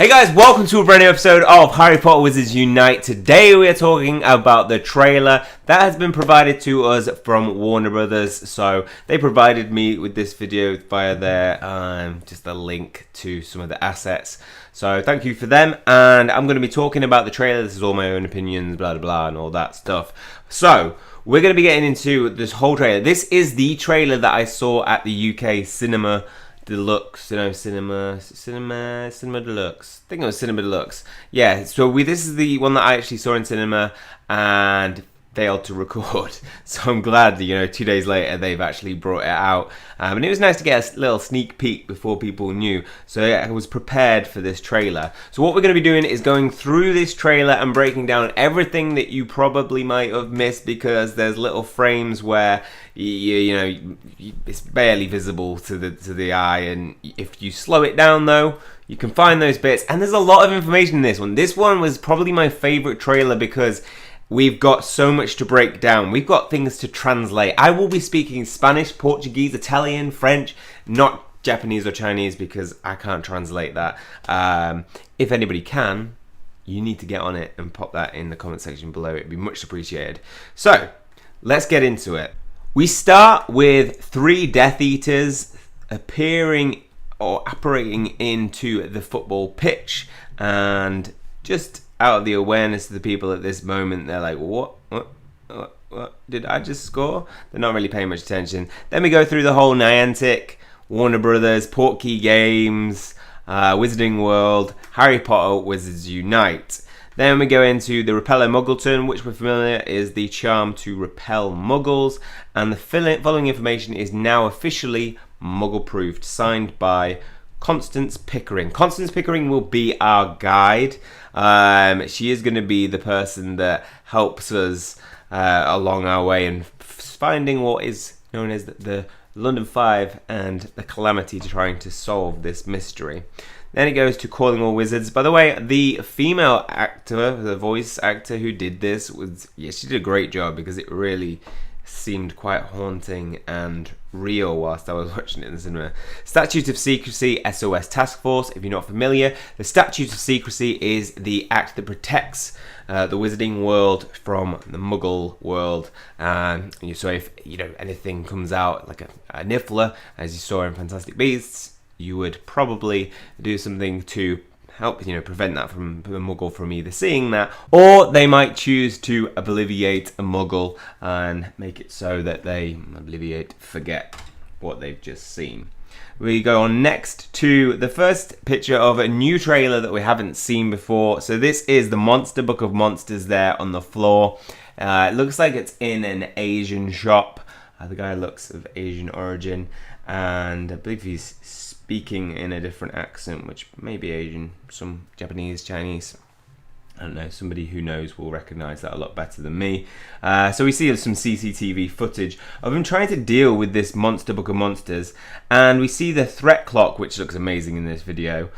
Hey guys, welcome to a brand new episode of Harry Potter Wizards Unite. Today we are talking about the trailer that has been provided to us from Warner Brothers. So they provided me with this video via their just a link to some of the assets. So thank you for them, and I'm going to be talking about the trailer. This is all my own opinions, blah blah blah, and all that stuff. So we're going to be getting into this whole trailer. This is the trailer that I saw at the UK Cinema Deluxe, Cinema Deluxe. I think it was Cinema Deluxe. Yeah, so this is the one that I actually saw in cinema and failed to record. So I'm glad that, 2 days later they've actually brought it out. And it was nice to get a little sneak peek before people knew. So yeah, I was prepared for this trailer. So what we're going to be doing is going through this trailer and breaking down everything that you probably might have missed, because there's little frames where it's barely visible to the eye, and if you slow it down though, you can find those bits. And there's a lot of information in this one. This one was probably my favorite trailer because we've got so much to break down. We've got things to translate. I will be speaking Spanish, Portuguese, Italian, French, not Japanese or Chinese, because I can't translate that. If anybody can, you need to get on it and pop that in the comment section below. It'd be much appreciated. So let's get into it. We start with 3 Death Eaters appearing or apparating into the football pitch, and just out of the awareness of the people at this moment, they're like, what did I just score? They're not really paying much attention. Then we go through the whole Niantic, Warner Brothers, Portkey Games, Wizarding World, Harry Potter Wizards Unite. Then we go into the Repeller Muggleton, which we're familiar is the charm to repel muggles, and the following information is now officially muggle-proofed, signed by Constance Pickering. Constance Pickering will be our guide. She is going to be the person that helps us along our way in finding what is known as the London Five and the Calamity, to trying to solve this mystery. Then it goes to Calling All Wizards. By the way, the female actor, the voice actor who did this, she did a great job, because it really seemed quite haunting and real whilst I was watching it in the cinema. Statute of Secrecy, SOS Task Force. If you're not familiar, the Statute of Secrecy is the act that protects the Wizarding world from the Muggle world. So if anything comes out like a Niffler, as you saw in Fantastic Beasts, you would probably do something to help prevent that from a Muggle from either seeing that, or they might choose to obliviate a Muggle and make it so that they forget what they've just seen. We go on next to the first picture of a new trailer that we haven't seen before. So this is the Monster Book of Monsters there on the floor. It looks like it's in an Asian shop. The guy looks of Asian origin, and I believe he's speaking in a different accent, which may be Asian, some Japanese, Chinese. I don't know, somebody who knows will recognise that a lot better than me. So we see some CCTV footage of him trying to deal with this Monster Book of Monsters, and we see the threat clock, which looks amazing in this video.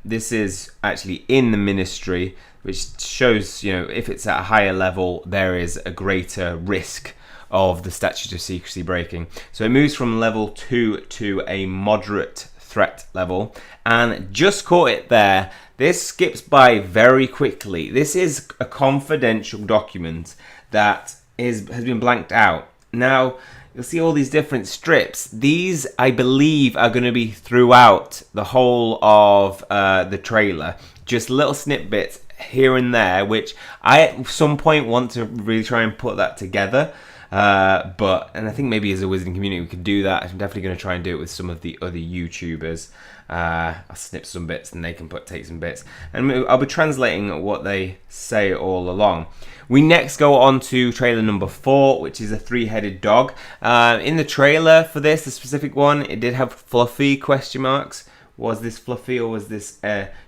This is actually in the Ministry, which shows, if it's at a higher level, there is a greater risk of the Statute of Secrecy breaking. So it moves from level 2 to a moderate threat level, and just caught it there. This skips by very quickly. This is a confidential document that has been blanked out. Now you'll see all these different strips. These, I believe, are going to be throughout the whole of the trailer. Just little snippets here and there, which I at some point want to really try and put that together. And I think maybe as a Wizarding community we could do that. I'm definitely going to try and do it with some of the other YouTubers. I'll snip some bits and they can take some bits, and I'll be translating what they say all along. We next go on to trailer number 4, which is a 3-headed dog. In the trailer for this, the specific one, it did have fluffy question marks. Was this fluffy, or was this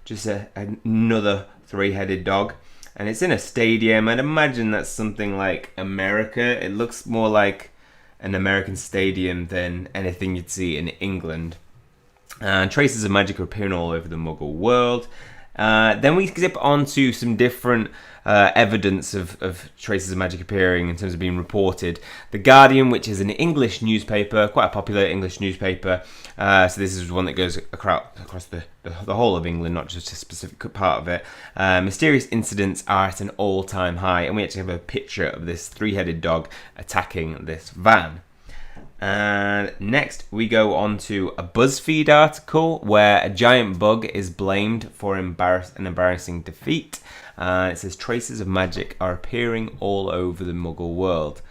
just another 3-headed dog? And it's in a stadium. I'd imagine that's something like America. It looks more like an American stadium than anything you'd see in England. And traces of magic are appearing all over the Muggle world. Then we zip on to some different evidence of traces of magic appearing in terms of being reported. The Guardian, which is an English newspaper, quite a popular English newspaper. So this is one that goes across the whole of England, not just a specific part of it. Mysterious incidents are at an all-time high, and we actually have a picture of this three-headed dog attacking this van. And next we go on to a BuzzFeed article where a giant bug is blamed for an embarrassing defeat. It says traces of magic are appearing all over the Muggle world.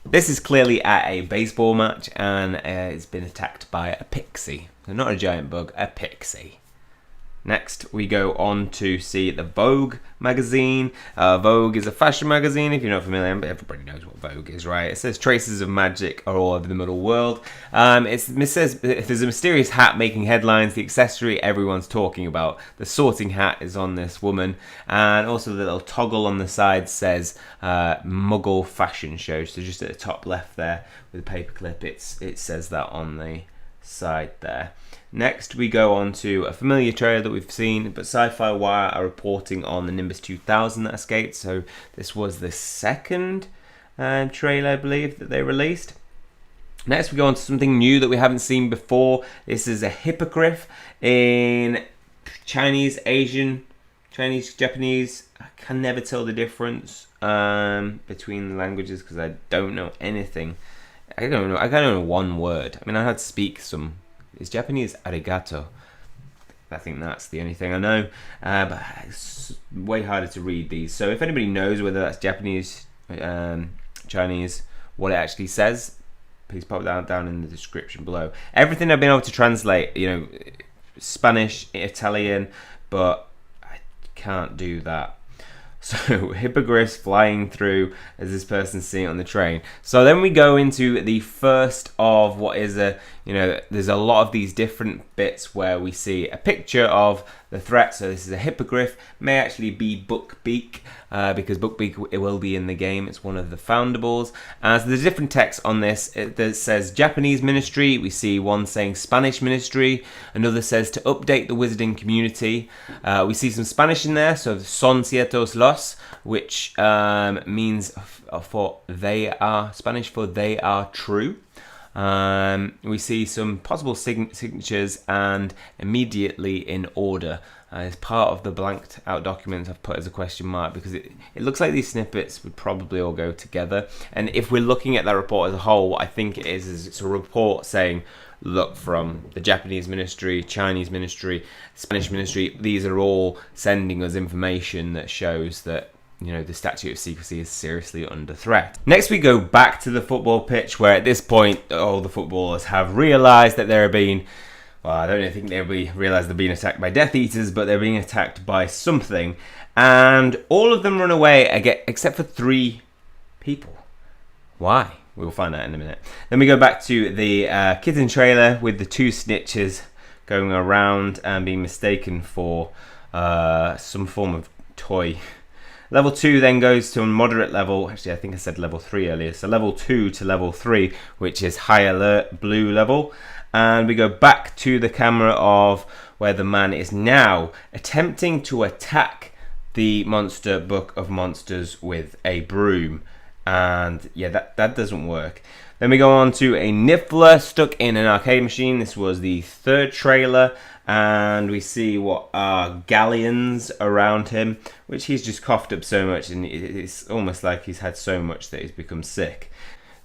This is clearly at a baseball match, and it's been attacked by a pixie. So not a giant bug, a pixie. Next, we go on to see the Vogue magazine. Vogue is a fashion magazine, if you're not familiar, but everybody knows what Vogue is, right? It says traces of magic are all over the middle world. It says there's a mysterious hat making headlines, the accessory everyone's talking about. The sorting hat is on this woman, and also the little toggle on the side says Muggle fashion show. So just at the top left there with a paperclip, it says that on the side there. Next, we go on to a familiar trailer that we've seen, but Sci-Fi Wire are reporting on the Nimbus 2000 that escaped. So this was the second trailer, I believe, that they released. Next, we go on to something new that we haven't seen before. This is a hippogriff in Chinese, Asian, Chinese, Japanese. I can never tell the difference between the languages because I don't know anything. I don't know one word. I mean, I had to speak some. It's Japanese arigato. I think that's the only thing I know. But it's way harder to read these. So if anybody knows whether that's Japanese, Chinese, what it actually says, please pop that down in the description below. Everything I've been able to translate, Spanish, Italian, but I can't do that. So hippogriffs flying through as this person's seeing it on the train. So then we go into the first of what is there's a lot of these different bits where we see a picture of the threat. So this is a hippogriff, may actually be Buckbeak, because Buckbeak it will be in the game. It's one of the foundables. So there's different text on this. It says Japanese ministry. We see one saying Spanish ministry. Another says to update the wizarding community. We see some Spanish in there. So son ciertos los, which means for they are, Spanish for they are true. We see some possible signatures and immediately in order. As part of the blanked out document I've put as a question mark because it looks like these snippets would probably all go together. And if we're looking at that report as a whole, what I think it is it's a report saying, look, from the Japanese ministry, Chinese ministry, Spanish ministry, these are all sending us information that shows that the statute of secrecy is seriously under threat. Next, we go back to the football pitch, where at this point, all the footballers have realised that they're being, I don't think they'll realise they're being attacked by Death Eaters, but they're being attacked by something, and all of them run away except for 3 people. Why? We'll find out in a minute. Then we go back to the kitten trailer with the 2 snitches going around and being mistaken for some form of toy. Level 2 then goes to a moderate level. Actually, I think I said level 3 earlier. So level 2 to level 3, which is high alert blue level. And we go back to the camera of where the man is now attempting to attack the monster book of monsters with a broom. And yeah, that doesn't work. Then we go on to a Niffler stuck in an arcade machine. This was the 3rd trailer. And we see what are galleons around him, which he's just coughed up so much, and it's almost like he's had so much that he's become sick.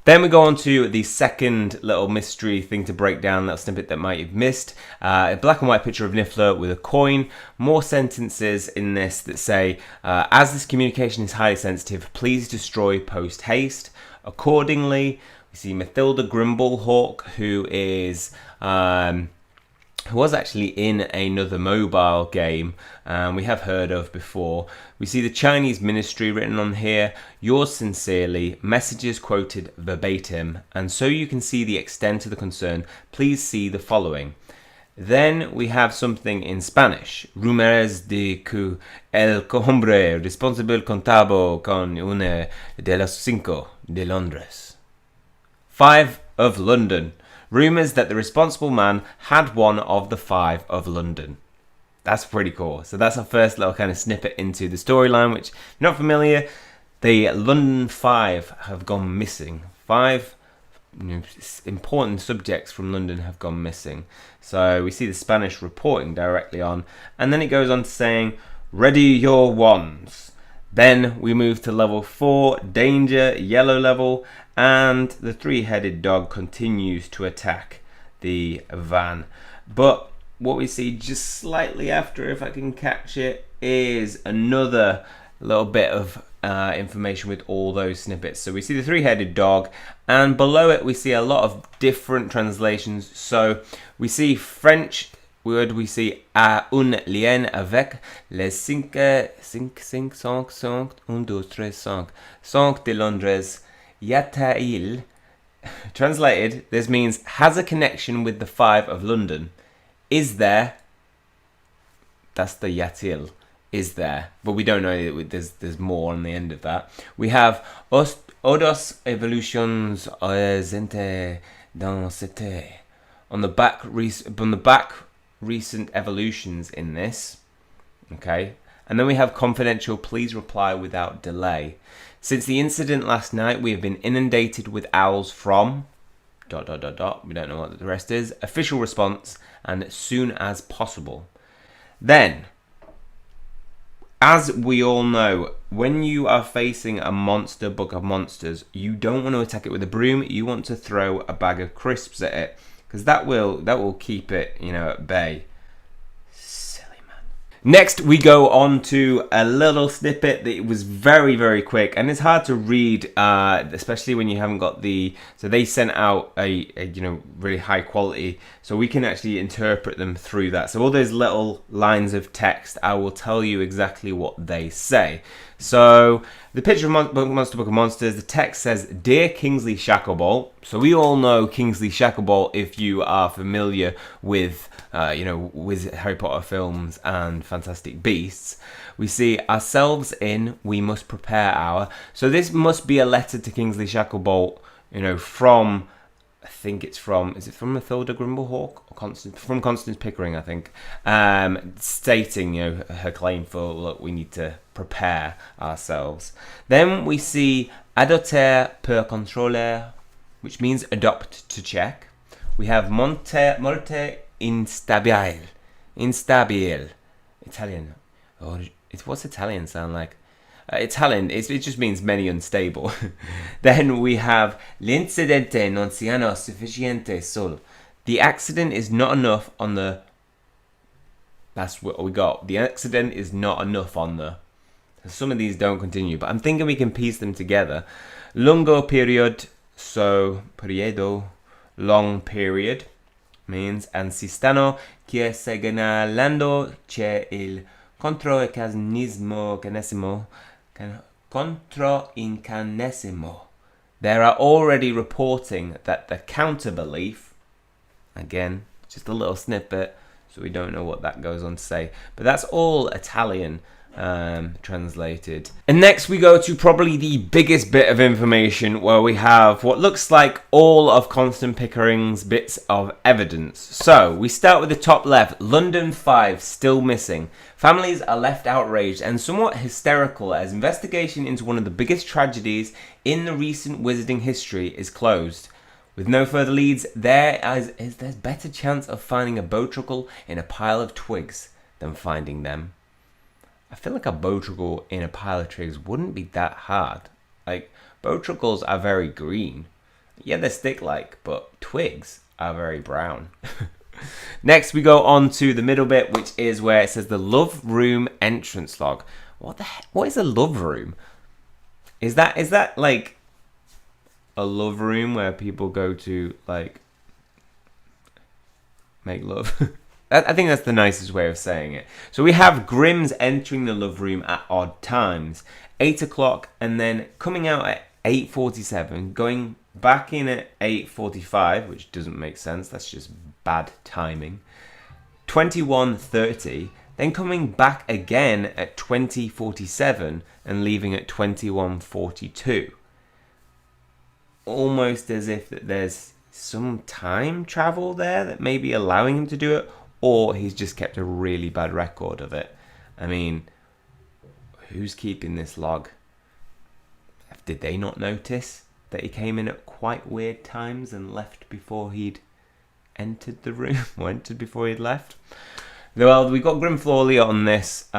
Then we go on to the second little mystery thing to break down, little snippet that might have missed. A black and white picture of Niffler with a coin. More sentences in this that say, as this communication is highly sensitive, please destroy post haste. Accordingly, we see Mathilda Grimblehawk, who was actually in another mobile game we have heard of before. We see the Chinese ministry written on here, yours sincerely, messages quoted verbatim, and so you can see the extent of the concern, please see the following. Then we have something in Spanish. Rumores de que el hombre responsable contaba con una de las 5 de Londres. 5 of London. Rumours that the responsible man had one of the 5 of London. That's pretty cool. So that's our first little kind of snippet into the storyline, which, if you're not familiar, the London Five have gone missing. Five important subjects from London have gone missing. So we see the Spanish reporting directly on, and then it goes on to saying, ready your wands. Then we move to level 4, danger, yellow level, and the three-headed dog continues to attack the van. But what we see just slightly after, if I can catch it, is another little bit of information with all those snippets. So we see the three-headed dog, and below it we see a lot of different translations. So we see French word, we see un lien avec les 5 de Londres, Yatail. Translated, this means has a connection with the 5 of London. Is there? That's the Yatil. Is there? But we don't know. There's more on the end of that. We have odos evolutions zente dans cette. On the back, recent evolutions in this. Okay. And then we have confidential, please reply without delay. Since the incident last night, we have been inundated with owls from ... We don't know what the rest is. Official response, and as soon as possible. Then, as we all know, when you are facing a monster book of monsters, you don't want to attack it with a broom. You want to throw a bag of crisps at it, because that will keep it, at bay. Next, we go on to a little snippet that was very, very quick, and it's hard to read, especially when you haven't got the... So they sent out a really high quality, so we can actually interpret them through that. So all those little lines of text, I will tell you exactly what they say. So the picture of Monster Book of Monsters, the text says, Dear Kingsley Shacklebolt. So we all know Kingsley Shacklebolt if you are familiar with, with Harry Potter films and Fantastic Beasts. We see ourselves in, we must prepare our. So this must be a letter to Kingsley Shacklebolt, from... I think it's from, is it from Mathilda Grimblehawk or from Constance Pickering, I think, stating, her claim for, look, we need to prepare ourselves. Then we see adopter per controller, which means adopt to check. We have molte instabile, Italian. What's Italian sound like? Italian, it just means many unstable. Then we have l'incidente non siano sufficiente sol. The accident is not enough on the... That's what we got. The accident is not enough on the... Some of these don't continue, but I'm thinking we can piece them together. Lungo period, so periodo, long period, means ansistano che segnalando c'è il controincanesimo. There are already reporting that the counter-belief, again, just a little snippet, so we don't know what that goes on to say, but that's all Italian translated. And next we go to probably the biggest bit of information, where we have what looks like all of Constance Pickering's bits of evidence. So we start with the top left. London 5 still missing. Families are left outraged and somewhat hysterical as investigation into one of the biggest tragedies in the recent wizarding history is closed. With no further leads, there's better chance of finding a bowtruckle in a pile of twigs than finding them. I feel like a bowtruckle in a pile of twigs wouldn't be that hard. Like, bowtruckles are very green. Yeah, they're stick-like, but twigs are very brown. Next, we go on to the middle bit, which is where it says the love room entrance log. What the heck? What is a love room? Is that like a love room where people go to, like, make love? I think that's the nicest way of saying it. So we have Grimms entering the love room at odd times. 8 o'clock, and then coming out at 8:47, going back in at 8:45, which doesn't make sense. That's just bad timing. 21:30, then coming back again at 20:47 and leaving at 21:42. Almost as if that there's some time travel there that may be allowing him to do it, or he's just kept a really bad record of it. I mean, who's keeping this log? Did they not notice that he came in at quite weird times and left before he'd entered the room, or entered before he'd left? Well, we've got Grimflawley on this.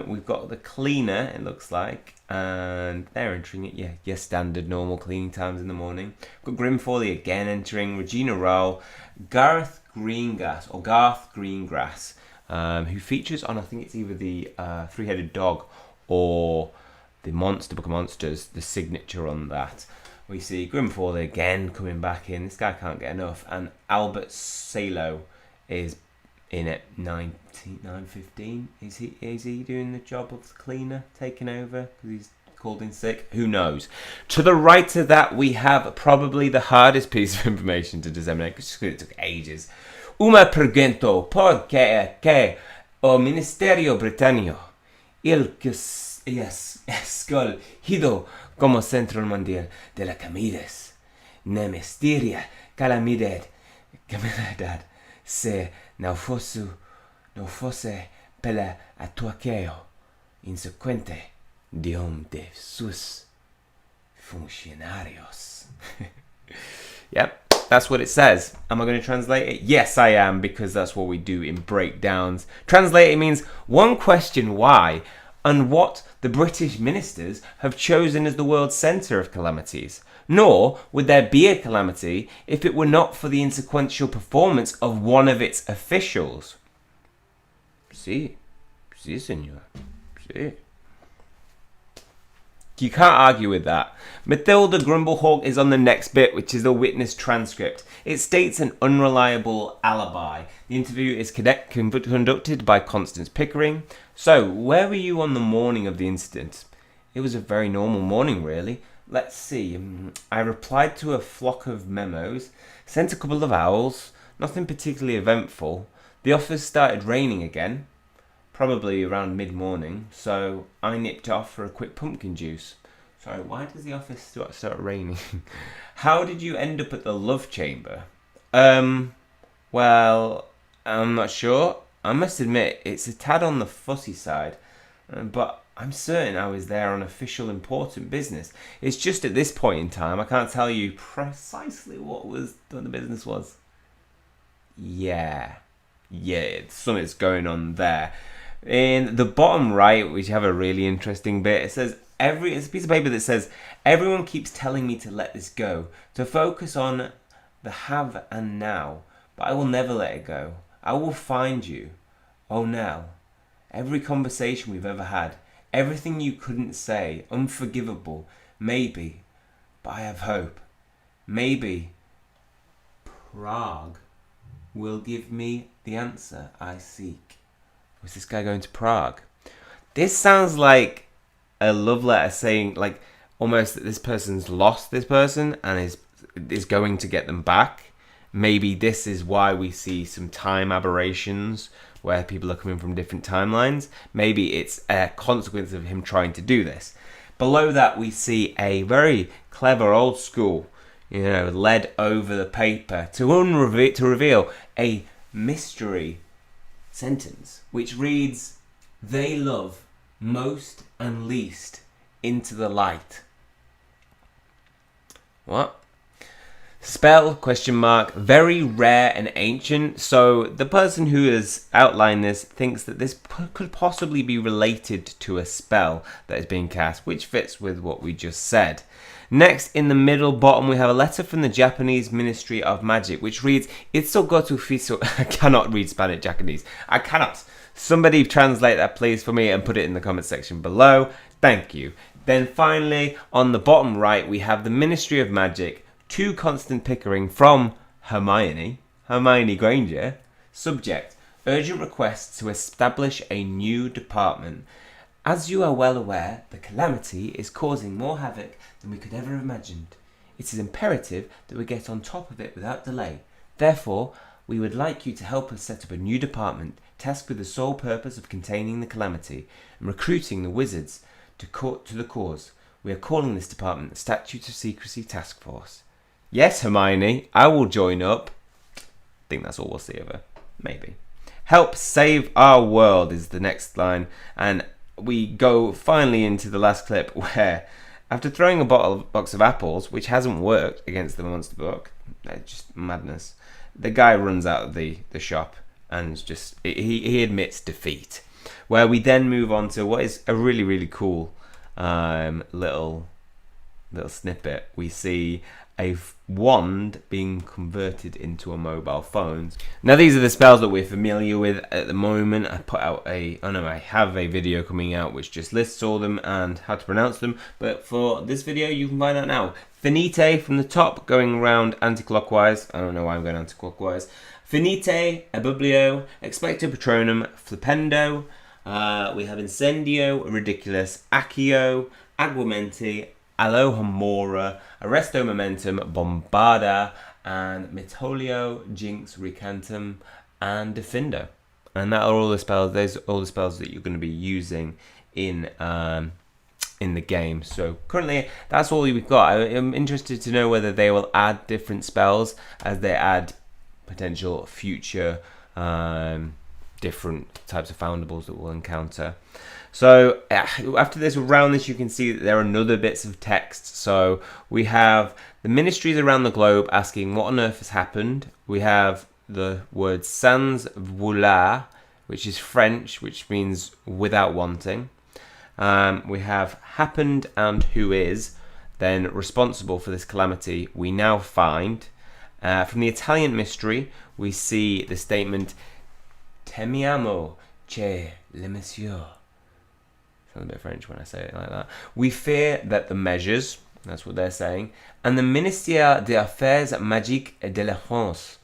We've got the cleaner, it looks like, and they're entering it. Yeah, yes, standard normal cleaning times in the morning. We've got Grimflawley again entering, Regina Rowell, Garth Greengrass, who features on, I think it's either the Three-Headed Dog or the Book of Monsters, the signature on that. We see Grimflawley again coming back in. This guy can't get enough. And Albert Salo is in at 9:15. Is he doing the job of the cleaner, taking over because he's called in sick? Who knows? To the right of that, we have probably the hardest piece of information to disseminate, because it took ages. Uma pergunto por que o Ministerio Britannico il que es escolhido como Centro Mundial de la Comidas na misteria calamidad se não fosse pela atuação insequente de de seus funcionários. Yep, that's what it says. Am I going to translate it? Yes, I am, because that's what we do in breakdowns. Translating means one question why and what the British ministers have chosen as the world's centre of calamities. Nor would there be a calamity if it were not for the insequential performance of one of its officials. Sí, señor. Sí. You can't argue with that. Matilda Grumblehawk is on the next bit, which is the witness transcript. It states an unreliable alibi. The interview is conducted by Constance Pickering. So, where were you on the morning of the incident? It was a very normal morning, really. Let's see. I replied to a flock of memos, sent a couple of owls, nothing particularly eventful. The office started raining again, probably around mid-morning, so I nipped off for a quick pumpkin juice. Sorry, why does the office start raining? How did you end up at the love chamber? Well, I'm not sure. I must admit, it's a tad on the fussy side, but I'm certain I was there on official important business. It's just at this point in time, I can't tell you precisely what the business was. Yeah, something's going on there. In the bottom right, we have a really interesting bit. It says, it's a piece of paper that says, everyone keeps telling me to let this go, to focus on the have and now, but I will never let it go. I will find you. Oh, Nell, every conversation we've ever had, everything you couldn't say, unforgivable, maybe, but I have hope. Maybe Prague will give me the answer I seek. Was this guy going to Prague? This sounds like a love letter saying, like, almost that this person's lost this person and is going to get them back. Maybe this is why we see some time aberrations where people are coming from different timelines. Maybe it's a consequence of him trying to do this. Below that, we see a very clever old school, lead over the paper to reveal a mystery sentence, which reads, they love most and least into the light. What? Spell, ? Very rare and ancient. So the person who has outlined this thinks that this could possibly be related to a spell that is being cast, which fits with what we just said. Next, in the middle bottom, we have a letter from the Japanese Ministry of Magic, which reads, Itso gotu fiso. I cannot read Japanese. I cannot. Somebody translate that, please, for me and put it in the comment section below. Thank you. Then finally, on the bottom right, we have the Ministry of Magic to Constance Pickering from Hermione Granger. Subject, urgent request to establish a new department. As you are well aware, the calamity is causing more havoc than we could ever have imagined. It is imperative that we get on top of it without delay. Therefore, we would like you to help us set up a new department tasked with the sole purpose of containing the calamity and recruiting the wizards to the cause. We are calling this department the Statute of Secrecy Task Force. Yes, Hermione, I will join up. I think that's all we'll see of her. Maybe. Help save our world is the next line. And we go finally into the last clip where, after throwing a box of apples, which hasn't worked against the monster book, just madness, the guy runs out of the shop and just he admits defeat. Where we then move on to what is a really, really cool little snippet. We see a wand being converted into a mobile phone. Now these are the spells that we're familiar with at the moment. I have a video coming out which just lists all them and how to pronounce them, but for this video you can find out now. Finite from the top, going around anti-clockwise. I don't know why I'm going anti-clockwise. Finite, Abublio, Expecto Patronum, Flipendo. We have Incendio, Ridiculous, Accio, Aguamenti, Alohomora, Arresto Momentum, Bombarda, and Metolio, Jinx, Recantum, and Defindo. And that are all the spells. Those are all the spells that you're going to be using in the game. So currently, that's all we've got. I'm interested to know whether they will add different spells as they add potential future different types of foundables that we'll encounter. So after this, around this, you can see that there are other bits of text. So we have the ministries around the globe asking what on earth has happened. We have the word sans vouloir, which is French, which means without wanting. We have happened and who is then responsible for this calamity we now find. From the Italian mystery, we see the statement Temiamo che le monsieur. Sounds a bit French when I say it like that. We fear that the measures, that's what they're saying, and the Ministère des Affaires Magiques et de la France,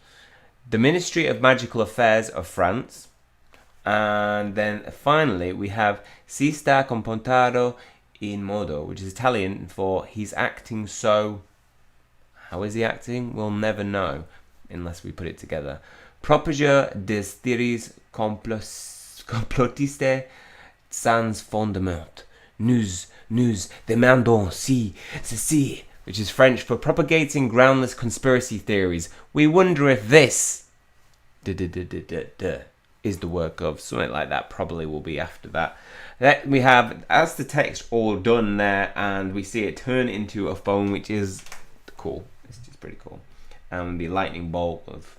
the Ministry of Magical Affairs of France. And then finally we have si sta comportando in modo, which is Italian for he's acting so. How is he acting? We'll never know unless we put it together. Propageur des théories complotistes sans fondement. Nous demandons si, ceci, which is French for propagating groundless conspiracy theories. We wonder if this is the work of something like that. Probably will be after that. We have, as the text all done there, and we see it turn into a phone, which is cool. It's just pretty cool. And the lightning bolt of,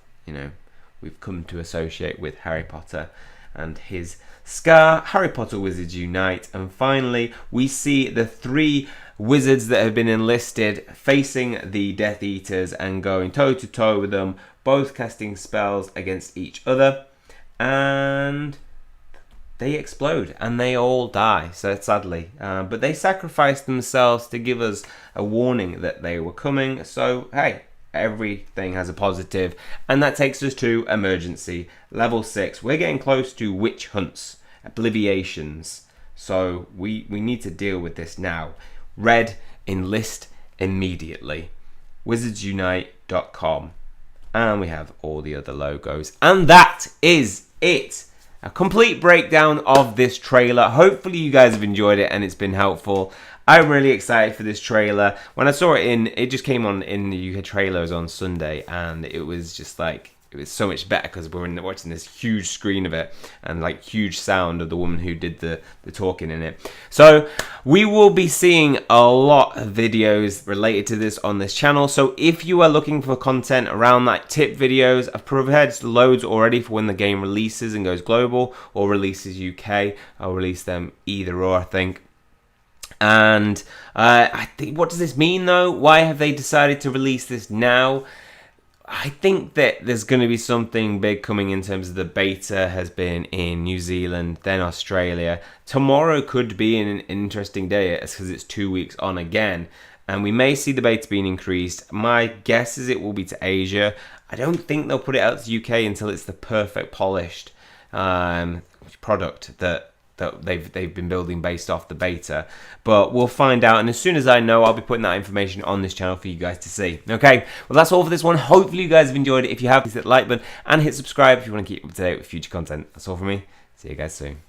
we've come to associate with Harry Potter and his scar. Harry Potter Wizards Unite. And finally, we see the 3 wizards that have been enlisted facing the Death Eaters and going toe to toe with them, both casting spells against each other. And they explode and they all die, so sadly. But they sacrificed themselves to give us a warning that they were coming. So, hey, everything has a positive. And that takes us to emergency. Level 6. We're getting close to witch hunts, obliviations. So we need to deal with this now. Red, enlist immediately. wizardsunite.com. And we have all the other logos. And that is it. A complete breakdown of this trailer. Hopefully you guys have enjoyed it and it's been helpful. I'm really excited for this trailer. When I saw it just came on in the UK trailers on Sunday, and it was just like, it was so much better because we were watching this huge screen of it and like huge sound of the woman who did the talking in it. So we will be seeing a lot of videos related to this on this channel. So if you are looking for content around that, tip videos, I've prepared loads already for when the game releases and goes global or releases UK. I'll release them either or, I think. And I think, what does this mean though? Why have they decided to release this now? I think that there's going to be something big coming in terms of the beta has been in New Zealand, then Australia. Tomorrow could be an interesting day because it's 2 weeks on again. And we may see the beta being increased. My guess is it will be to Asia. I don't think they'll put it out to UK until it's the perfect polished product that they've been building based off the beta. But we'll find out, and as soon as I know, I'll be putting that information on this channel for you guys to see. Okay, well that's all for this one. Hopefully you guys have enjoyed it. If you have, please hit the like button and hit subscribe if you want to keep up to date with future content. That's all from me. See you guys soon.